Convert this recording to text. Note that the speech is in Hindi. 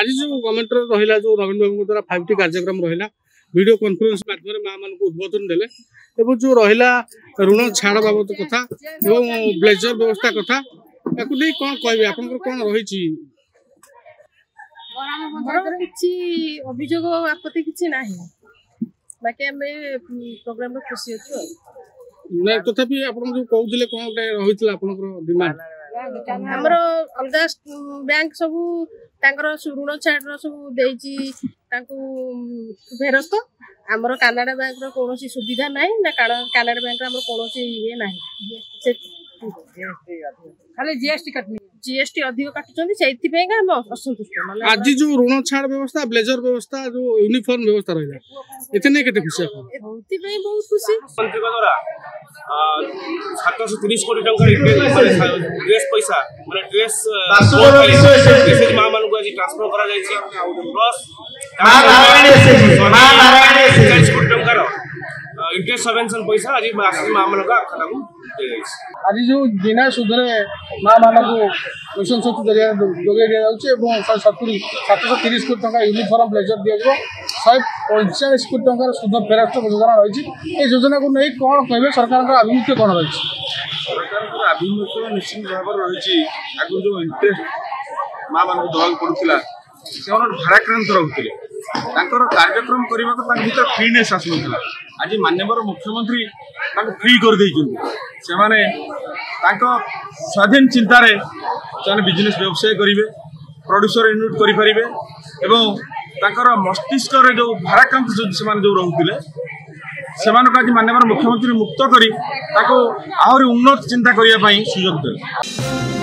आज जो गवर्नमेंट रहा जो नवीन बाबू द्वारा 5T कार्यक्रम रहा वीडियो कॉन्फ्रेंस माध्यम माँ मान उद्बोधन देले एवं जो रहा ऋण छाड़ बाबद कथा ब्लेजर व्यवस्था कथा या कौन कहे आप कौन रही अभियोग आपत्ति किसी ना बाकी आम प्रोग्राम खुशी अच्छे ना तथापि आप कहते कौन रही आप डिमांड हमर अलगा बैंक सब ऋण छाड़ सब फेरस्त आमर कानाडा बैंक कौन सुविधा ना ना कानाडा बैंक कौन ये ना खाली जीएसटी अधिक काटुंट से असंतुष्ट आज जो ऋण छाड़ व्यवस्था ब्लेजर व्यवस्था जो यूनिफॉर्म व्यवस्था रहा इतने के खुशी बहुत खुशी 730 कोटी ड्रेस पैसा माने ड्रेस माँ मान को आज ट्रांसफर करा प्लस 40 कोटी टंकार इंटरेस्ट सबवेंशन पैसा आज माँ मान खाता को आज जो बिना सुधरे माँ मान को मिशन शक्ति जरिए जोगे दिया 730 कोटी टंका यूनिफॉर्म ब्लेजर दिया 145 कोटी टंकार सुध फेरस्त योजना रही योजना को नहीं कौन कहे सरकार आभिमुख्य कौन रही सरकार आभिमुख्य निश्चित भाव रही आगे जो इंटरेस्ट माँ मान दवाक पड़ूला से भाराक्रांत रोते कार्यक्रम करने को भर फ्रीनेस आसूला आज माननीय मुख्यमंत्री फ्री कर स्वाधीन चिंतार से बिजनेस व्यवसाय करेंगे प्रोड्यूसर यूनिट करेंगे एवं मस्तिष्क जो भाराक्रांत जो रोते से आज माननीय मुख्यमंत्री मुक्त कर आहरी उन्नत चिंता करने सुजोग देते।